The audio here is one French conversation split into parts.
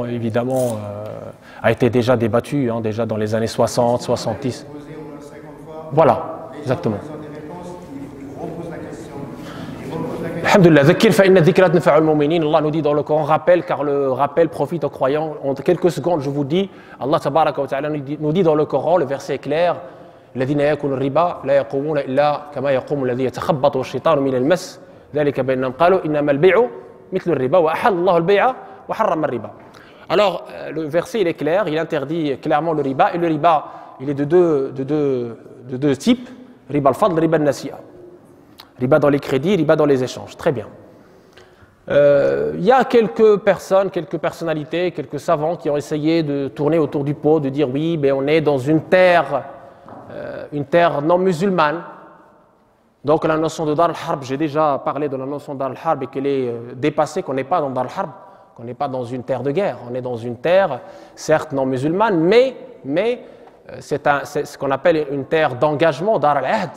évidemment, a été déjà débattu, hein, déjà dans les années 60, 70. Voilà, exactement. Alhamdulillah, Allah nous dit dans le Coran, rappelle, car le rappel profite aux croyants. En quelques secondes, je vous dis, Allah tabaraka wa ta'ala nous dit dans le Coran, le verset est clair, الذين يأكلون الربا لا يقومون إلا كما يقوم الذي يتخبطه الشيطان من المس ذلك بأنهم قالوا إنما البيع مثل الربا وأحل الله البيع وحرم الربا. Alors, le verset il est clair, il interdit clairement le riba, et le riba, il est de deux types, riba al-fadl, riba al-nasi'a. Riba dans les crédits, riba dans les échanges. Très bien. Il y a quelques personnes, quelques personnalités, quelques savants qui ont essayé de tourner autour du pot, de dire oui, mais on est dans une terre non musulmane. Donc la notion de Dar al-Harb, j'ai déjà parlé de la notion de Dar al-Harb et qu'elle est dépassée, qu'on n'est pas dans Dar al-Harb, qu'on n'est pas dans une terre de guerre. On est dans une terre, certes non musulmane, mais c'est ce qu'on appelle une terre d'engagement, Dar al-Ahd.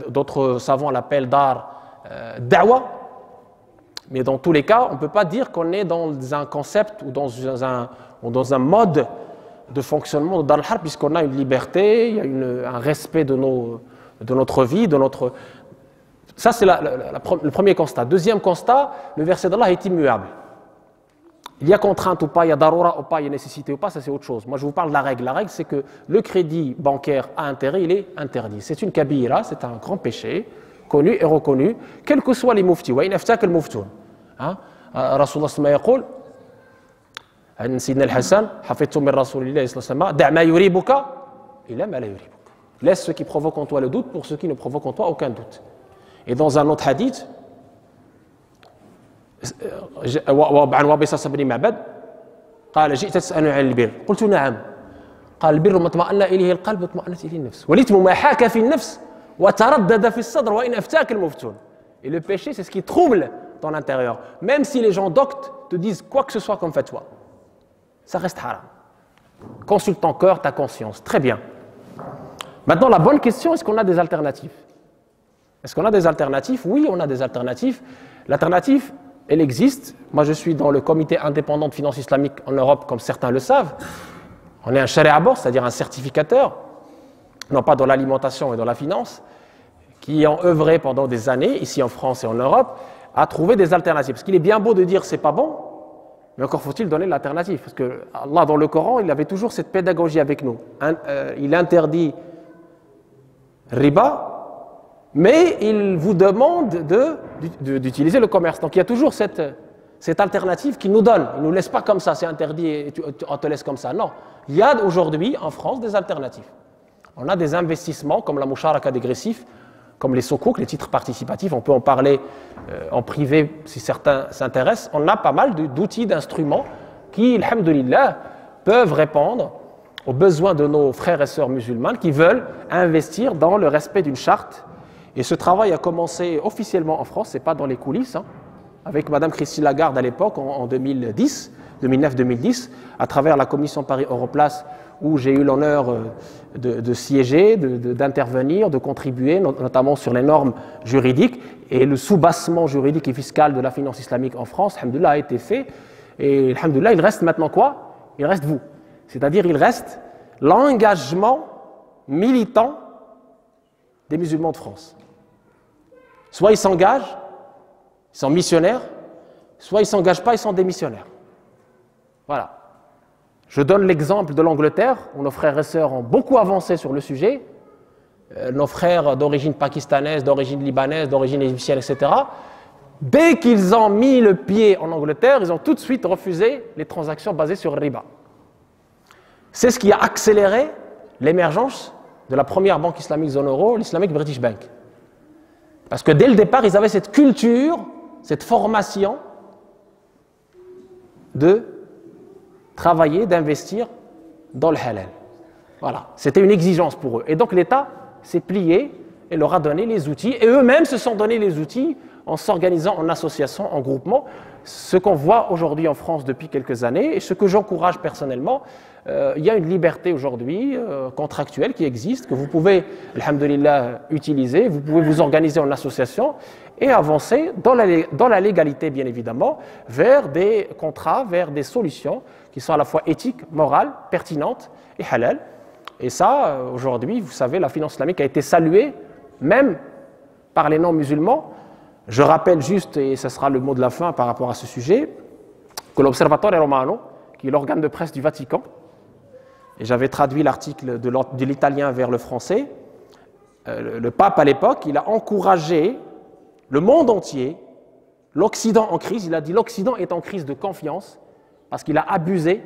D'autres savants l'appellent Dar Da'wa. Mais dans tous les cas, on ne peut pas dire qu'on est dans un concept ou dans un mode de fonctionnement de Dar al-Harb, puisqu'on a une liberté, il y a un respect de notre vie, de notre... Ça, c'est le premier constat. Deuxième constat, le verset d'Allah est immuable. Il y a contrainte ou pas, il y a darura ou pas, il y a nécessité ou pas, ça c'est autre chose. Moi je vous parle de la règle. La règle c'est que le crédit bancaire à intérêt, il est interdit. C'est une kabira, c'est un grand péché, connu et reconnu, quels que soient les muftis. Wa in aftak al muftoun. Rasulullah sallallahu alayhi wa sallam, عن سيدنا الحسن حفظت من رسول الله صلى الله عليه وسلم دع ما يريبك إلى ما لا يريبك. Laisse ce qui provoque en toi le doute pour ce qui ne provoque en toi aucun doute. Et dans un autre hadith, عن وابصة بن معبد قال جئت تسألني عن البر قلت نعم قال البر ما اطمأن إليه القلب واطمأنت إليه النفس والإثم ما حاك في النفس وتردد في الصدر وإن أفتاك المفتون. Et le péché, c'est ce qui trouble ton intérieur. Même si les gens doctes te disent quoi que ce soit comme fatwa, ça reste haram. Consulte ton cœur, ta conscience. Très bien. Maintenant, la bonne question, est-ce qu'on a des alternatives? Est-ce qu'on a des alternatives? Oui, on a des alternatives. L'alternative, elle existe. Moi, je suis dans le comité indépendant de finance islamique en Europe, comme certains le savent. On est un sharia board, c'est-à-dire un certificateur, non pas dans l'alimentation et dans la finance, qui ont œuvré pendant des années, ici en France et en Europe, à trouver des alternatives. Parce qu'il est bien beau de dire c'est pas bon, mais encore faut-il donner l'alternative. Parce que Allah, dans le Coran, il avait toujours cette pédagogie avec nous. Il interdit riba, mais il vous demande d'utiliser le commerce. Donc il y a toujours cette alternative qu'il nous donne. Il ne nous laisse pas comme ça, c'est interdit et on te laisse comme ça. Non, il y a aujourd'hui en France des alternatives. On a des investissements comme la musharaka dégressif, comme les soukouk, les titres participatifs. On peut en parler en privé si certains s'intéressent. On a pas mal d'outils, d'instruments qui, alhamdoulilah, peuvent répondre aux besoins de nos frères et sœurs musulmans qui veulent investir dans le respect d'une charte. Et ce travail a commencé officiellement en France, ce n'est pas dans les coulisses, hein, avec Madame Christine Lagarde à l'époque, en 2009-2010, à travers la commission Paris-Europlace, où j'ai eu l'honneur de siéger, d'intervenir, de contribuer, notamment sur les normes juridiques. Et le soubassement juridique et fiscal de la finance islamique en France, alhamdoulilah, a été fait. Et alhamdoulilah, il reste maintenant quoi? Il reste vous. C'est-à-dire, il reste l'engagement militant des musulmans de France. Soit ils s'engagent, ils sont missionnaires, soit ils ne s'engagent pas, ils sont démissionnaires. Voilà. Je donne l'exemple de l'Angleterre, où nos frères et sœurs ont beaucoup avancé sur le sujet. Nos frères d'origine pakistanaise, d'origine libanaise, d'origine égyptienne, etc. Dès qu'ils ont mis le pied en Angleterre, ils ont tout de suite refusé les transactions basées sur le riba. C'est ce qui a accéléré l'émergence de la première banque islamique zone euro, l'Islamic British Bank. Parce que dès le départ, ils avaient cette culture, cette formation de travailler, d'investir dans le halal. Voilà, c'était une exigence pour eux. Et donc l'État s'est plié et leur a donné les outils. Et eux-mêmes se sont donné les outils en s'organisant en association, en groupement. ce qu'on voit aujourd'hui en France depuis quelques années, et ce que j'encourage personnellement, il y a une liberté aujourd'hui contractuelle qui existe, que vous pouvez, alhamdoulilah, utiliser, vous pouvez vous organiser en association et avancer dans la légalité, bien évidemment, vers des contrats, vers des solutions qui sont à la fois éthiques, morales, pertinentes et halal. Et ça, aujourd'hui, vous savez, la finance islamique a été saluée, même par les non-musulmans. Je rappelle juste, et ce sera le mot de la fin par rapport à ce sujet, que l'Observatore Romano, qui est l'organe de presse du Vatican, et j'avais traduit l'article de l'italien vers le français, le pape à l'époque, il a encouragé le monde entier, l'Occident en crise, il a dit l'Occident est en crise de confiance parce qu'il a abusé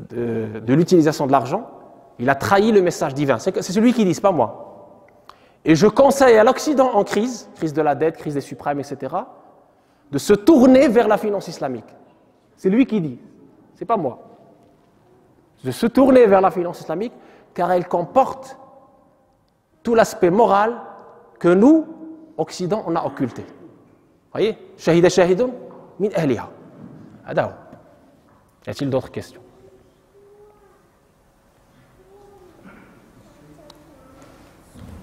de l'utilisation de l'argent, il a trahi le message divin. C'est celui qui dit, c'est pas moi. Et je conseille à l'Occident en crise, crise de la dette, crise des suprêmes, etc., de se tourner vers la finance islamique. C'est lui qui dit, c'est pas moi. De se tourner vers la finance islamique, car elle comporte tout l'aspect moral que nous, Occident, on a occulté. Vous voyez, shahida shahidun min ahliha. Adao. Y a-t-il d'autres questions?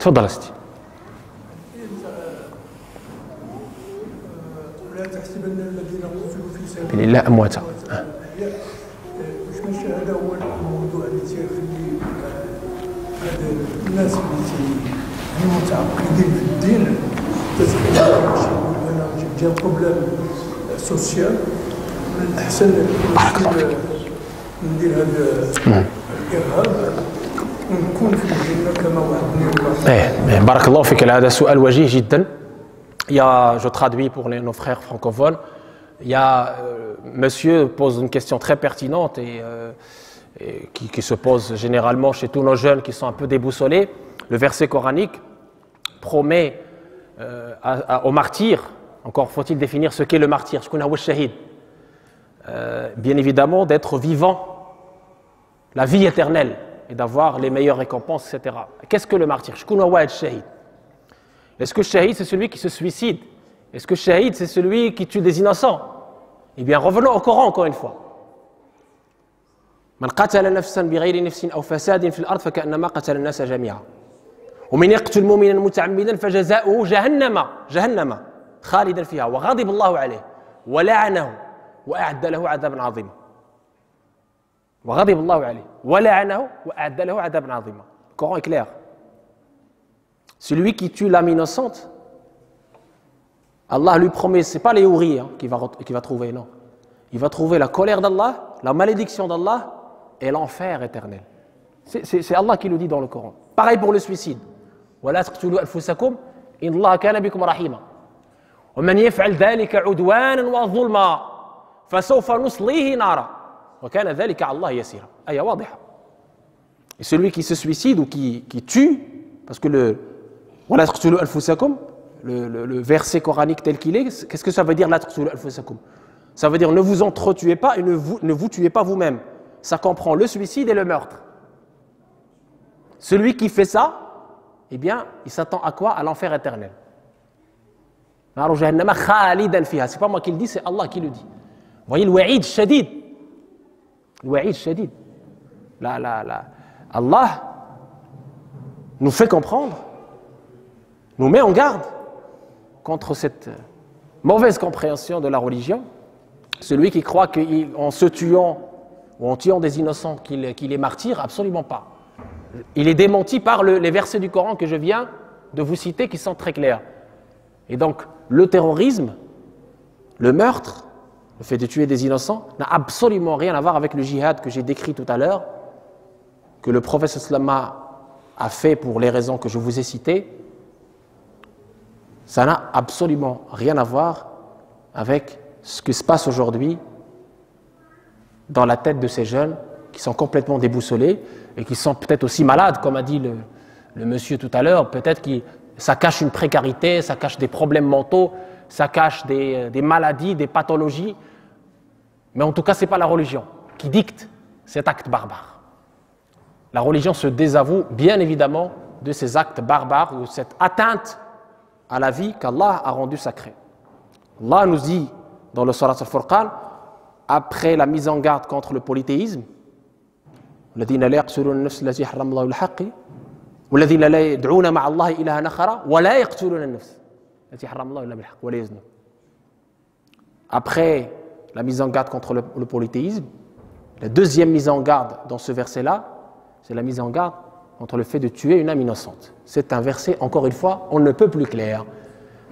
تفضل استي. ولا تحسبن الذين قتلوا في سبيل بالله امواتا. مش هذا هو الموضوع اللي تيخلي هذا الناس اللي المتعقدين في الدين انا جا بروبليم سوسيال من الاحسن ندير هذا الارهاب ونكون في الجنه كما وعدني الله. بارك الله فيك. هذا سؤال وجيه جدا. Je traduis pour nos frères francophones. Monsieur pose une question très pertinente et qui se pose généralement chez tous nos jeunes qui sont un peu déboussolés. Le verset coranique promet aux martyrs, encore faut-il définir ce qu'est le martyr, bien évidemment d'être vivant, la vie éternelle et d'avoir les meilleures récompenses, etc. Qu'est-ce que le martyr? Est-ce que shahid c'est celui qui se suicide? Est-ce que shahid c'est celui qui tue des innocents? Eh bien revenons au Coran encore une fois. من قتل نفسا بغير نفس أو فساد في الأرض فكأنما قتل الناس جميعا ومن يقتل مؤمنا متعمدا فجزاؤه جهنم خالدا فيها وغضب الله عليه ولعنه وأعد له عذابا عظيما. وغضب الله عليه ولعنه وأعد له عذابا عظيما. Le Coran est clair. Celui qui tue l'âme innocente, Allah lui promet, ce n'est pas les houris qu'il va trouver, non. Il va trouver la colère d'Allah, la malédiction d'Allah et l'enfer éternel. C'est Allah qui le dit dans le Coran. Pareil pour le suicide. وَلَا تَقْتُلُوا أَنفُسَكُمْ إِنَّ اللَّهَ كَانَ بِكُمْ رَحِيمًا وَمَنْ يَفْعَلْ ذَلِكَ عُدْوَانًا وَظُلْمًا فَسَوْفَ نُصْلِيهِ نَارًا وَكَانَ ذَلِكَ عَلَى اللَّهِ يَسِيرًا. Aya واضحة. Et celui qui se suicide ou qui tue, parce que وَلَا تَقْتُلُوا أَنفُسَكُمْ, le verset coranique tel qu'il est, qu'est-ce que ça veut dire? Ça veut dire ne vous entretuez pas et ne vous tuez pas vous-même. Ça comprend le suicide et le meurtre. Celui qui fait ça, eh bien, il s'attend à quoi? À l'enfer éternel. C'est pas moi qui le dis, c'est Allah qui le dit. Vous voyez le wa'id shadid. Le wa'id shadid. Allah nous fait comprendre, nous met en garde contre cette mauvaise compréhension de la religion. Celui qui croit qu'en se tuant ou en tuant des innocents qu'il est martyr, absolument pas. Il est démenti par les versets du Coran que je viens de vous citer qui sont très clairs. Et donc, le terrorisme, le meurtre, le fait de tuer des innocents, n'a absolument rien à voir avec le djihad que j'ai décrit tout à l'heure, que le prophète sallallahu alayhi wa sallam a fait pour les raisons que je vous ai citées. Ça n'a absolument rien à voir avec ce qui se passe aujourd'hui dans la tête de ces jeunes qui sont complètement déboussolés et qui sont peut-être aussi malades, comme a dit le monsieur tout à l'heure. Peut-être que ça cache une précarité, ça cache des problèmes mentaux, ça cache des maladies, des pathologies. Mais en tout cas, ce n'est pas la religion qui dicte cet acte barbare. La religion se désavoue bien évidemment de ces actes barbares ou cette atteinte à la vie qu'Allah a rendue sacrée. Allah nous dit dans le Surat al-Furqan, après la mise en garde contre le polythéisme, الذين لا يقتلون النفس التي حرم الله بالحق والذين لا يدعون مع الله إلها آخر ولا يقتلون النفس التي حرم الله إلا بالحق ولا يزنون. Après la mise en garde contre le polythéisme, la deuxième mise en garde dans ce verset-là, c'est la mise en garde contre le fait de tuer une âme innocente. C'est un verset, encore une fois, on ne peut plus clair.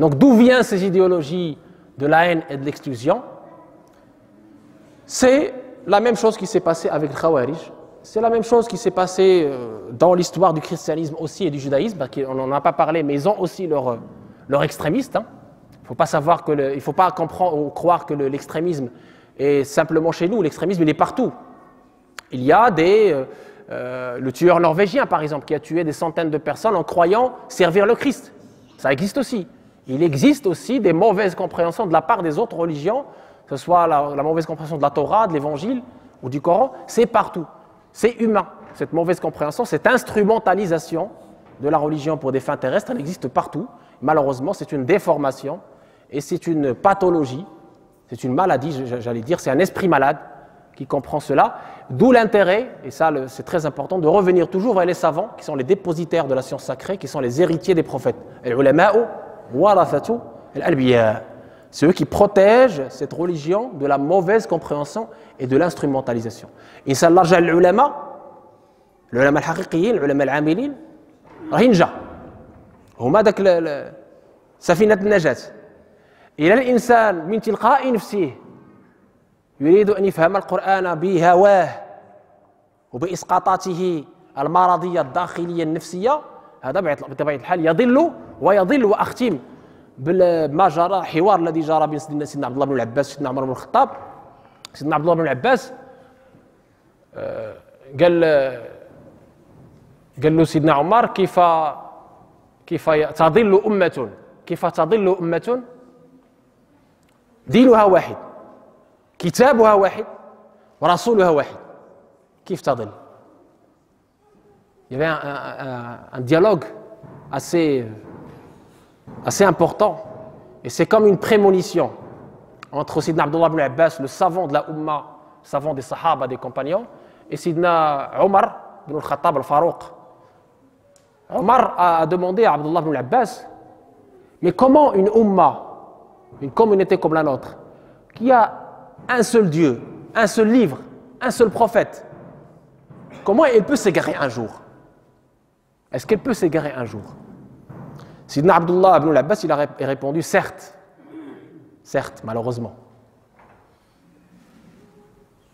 Donc d'où viennent ces idéologies de la haine et de l'exclusion? C'est la même chose qui s'est passée avec le Khawarij. C'est la même chose qui s'est passée dans l'histoire du christianisme aussi et du judaïsme. On n'en a pas parlé, mais ils ont aussi leur extrémiste. Il ne faut pas comprendre ou croire que l'extrémisme est simplement chez nous. L'extrémisme, il est partout. Il y a le tueur norvégien, par exemple, qui a tué des centaines de personnes en croyant servir le Christ. Ça existe aussi. Il existe aussi des mauvaises compréhensions de la part des autres religions, que ce soit la mauvaise compréhension de la Torah, de l'Évangile ou du Coran. C'est partout. C'est humain. Cette mauvaise compréhension, cette instrumentalisation de la religion pour des fins terrestres, elle existe partout. Malheureusement, c'est une déformation et c'est une pathologie, c'est une maladie, j'allais dire, c'est un esprit malade qui comprend cela. D'où l'intérêt, et ça c'est très important, de revenir toujours vers les savants qui sont les dépositaires de la science sacrée, qui sont les héritiers des prophètes. Al-ulama'u warathatu al-anbiya. C'est eux qui protègent cette religion de la mauvaise compréhension et de l'instrumentalisation. إنسان اللي رجع للعلماء الحقيقيين العلماء العاملين راه ينجح هما داك سفينة النجاة. إلى الإنسان من تلقاء نفسه يريد أن يفهم القرآن بهواه وبإسقاطاته المرضية الداخلية النفسية، هذا بطبيعة الحال يضل ويضل. وأختم بما جرى حوار الذي جرى بين سيدنا عبد الله بن العباس وسيدنا عمر بن الخطاب. سيدنا عبد الله بن العباس قال له سيدنا عمر كيف تضل أمة دينها واحد كتابها واحد ورسولها واحد، كيف تضل؟ Il y avait un dialogue assez important, et c'est comme une prémonition entre Sidna Abdullah ibn Abbas, le savant de la Ummah, savant des Sahaba, des compagnons, et Sidna Omar ibn al-Khattab al-Farouq. Omar a demandé à Abdullah ibn Abbas, mais comment une Ummah, une communauté comme la nôtre, qui a un seul Dieu, un seul livre, un seul prophète, comment elle peut s'égarer un jour? Est-ce qu'elle peut s'égarer un jour? Sidna Abdullah ibn Abbas, il a répondu, certes, malheureusement.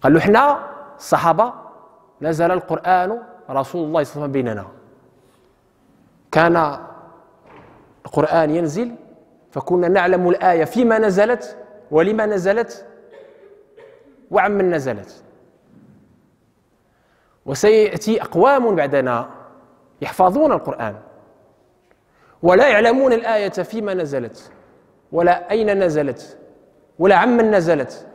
قال له احنا الصحابة نزل القرآن رسول الله صلى الله عليه وسلم بيننا، كان القرآن ينزل فكنا نعلم الآية فيما نزلت ولما نزلت وعمن نزلت، وسيأتي أقوام بعدنا يحفظون القرآن ولا يعلمون الآية فيما نزلت ولا أين نزلت ولا عمن نزلت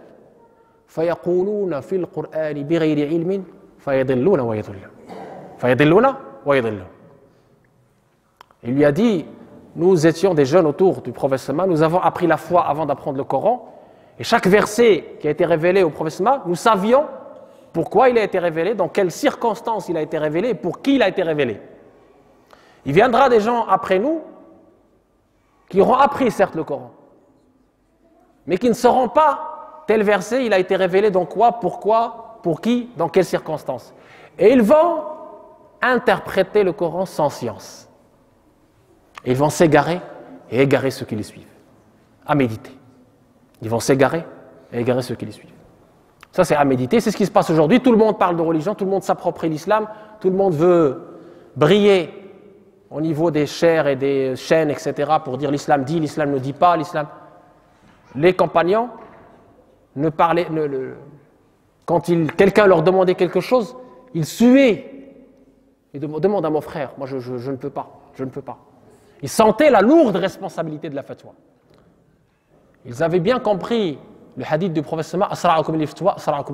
فيقولون في القرآن بغير علم فيضلون ويضلون. Il lui a dit, nous étions des jeunes autour du prophète sallallahu, nous avons appris la foi avant d'apprendre le Coran, et chaque verset qui a été révélé au prophète sallallahu, nous savions pourquoi il a été révélé, dans quelles circonstances il a été révélé et pour qui il a été révélé. Il viendra des gens après nous qui auront appris certes le Coran, mais qui ne sauront pas tel verset il a été révélé dans quoi, pourquoi, pour qui, dans quelles circonstances. Et ils vont interpréter le Coran sans science. Et ils vont s'égarer et égarer ceux qui les suivent. À méditer. Ils vont s'égarer et égarer ceux qui les suivent. Ça c'est à méditer, c'est ce qui se passe aujourd'hui. Tout le monde parle de religion, tout le monde s'approprie l'islam, tout le monde veut briller au niveau des chairs et des chaînes, etc., pour dire l'islam dit, l'islam ne dit pas, l'islam. Les compagnons ne parlaient, quand quelqu'un leur demandait quelque chose, ils suaient. Ils demandent à mon frère, moi je ne peux pas, je ne peux pas. Ils sentaient la lourde responsabilité de la fatwa. Ils avaient bien compris le hadith du prophète sallallahu alayhi wa sallam,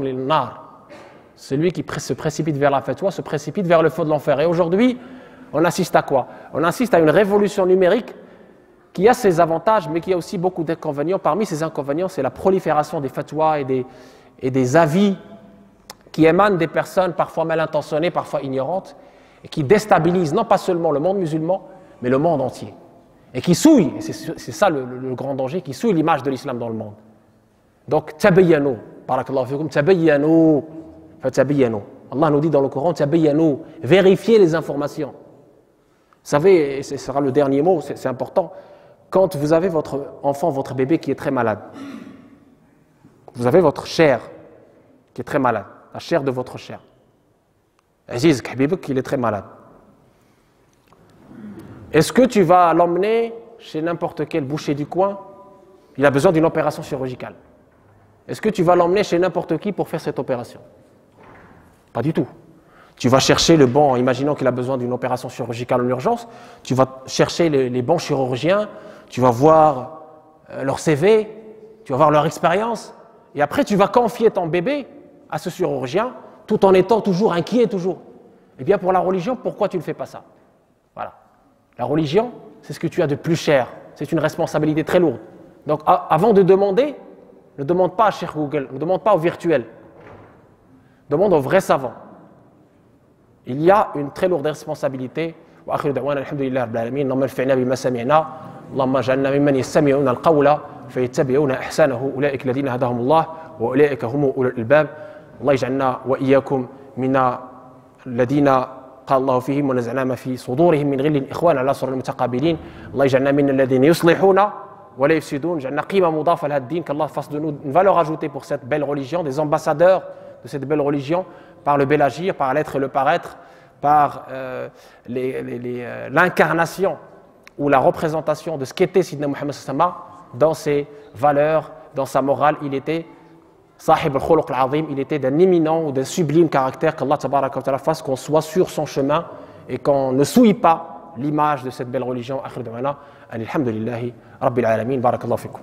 celui qui se précipite vers la fatwa se précipite vers le feu de l'enfer. Et aujourd'hui, on assiste à quoi? On assiste à une révolution numérique qui a ses avantages, mais qui a aussi beaucoup d'inconvénients. Parmi ces inconvénients, c'est la prolifération des fatwas et des avis qui émanent des personnes parfois mal intentionnées, parfois ignorantes, et qui déstabilisent non pas seulement le monde musulman, mais le monde entier. Et qui souillent, et c'est ça le grand danger, qui souillent l'image de l'islam dans le monde. Donc, tabayyanu, barakallahu fikum, tabayyanu, fatabayyanu. Allah nous dit dans le Coran, tabayyanu, vérifiez les informations. Vous savez, et ce sera le dernier mot, c'est important, quand vous avez votre enfant, votre bébé qui est très malade, vous avez votre chair qui est très malade, la chair de votre chair. Aziz Habibuk, il est très malade. Est-ce que tu vas l'emmener chez n'importe quel boucher du coin? Il a besoin d'une opération chirurgicale. Est-ce que tu vas l'emmener chez n'importe qui pour faire cette opération? Pas du tout. Tu vas chercher le bon, imaginons qu'il a besoin d'une opération chirurgicale en urgence, tu vas chercher les bons chirurgiens, tu vas voir leur CV, tu vas voir leur expérience, et après tu vas confier ton bébé à ce chirurgien, tout en étant toujours inquiet, toujours. Eh bien pour la religion, pourquoi tu ne fais pas ça? Voilà. La religion, c'est ce que tu as de plus cher, c'est une responsabilité très lourde. Donc avant de demander, ne demande pas à Cheikh Google, ne demande pas au virtuel, demande au vrai savant. Il y a une très lourde responsabilité. وآخر دعوانا الحمد لله رب العالمين اللهم انفعنا بما سمعنا اللهم اجعلنا ممن يستمعون القول فيتبعون احسنه اولئك الذين هداهم الله واولئك هم اولو الالباب الله يجعلنا واياكم من الذين قال الله فيهم ونزعنا ما في صدورهم من غل اخوان على سرر متقابلين الله يجعلنا من الذين يصلحون ولا يفسدون جعلنا قيمه مضافه لهذا الدين qu'Allah fasse de nous une valeur ajoutée pour cette belle religion, des ambassadeurs de cette belle religion par le bel agir, par l'être et le paraître, par l'incarnation ou la représentation de ce qu'était Sidna Muhammad sallallahu dans ses valeurs, dans sa morale. Il était sahib al-khuluq al-azim, il était d'un éminent ou d'un sublime caractère. Qu'Allah tabaraka wa ta'ala fasse qu'on soit sur son chemin et qu'on ne souille pas l'image de cette belle religion. Akhir da'wana, alhamdulillahi rabbil alamin, barakallahu fikum.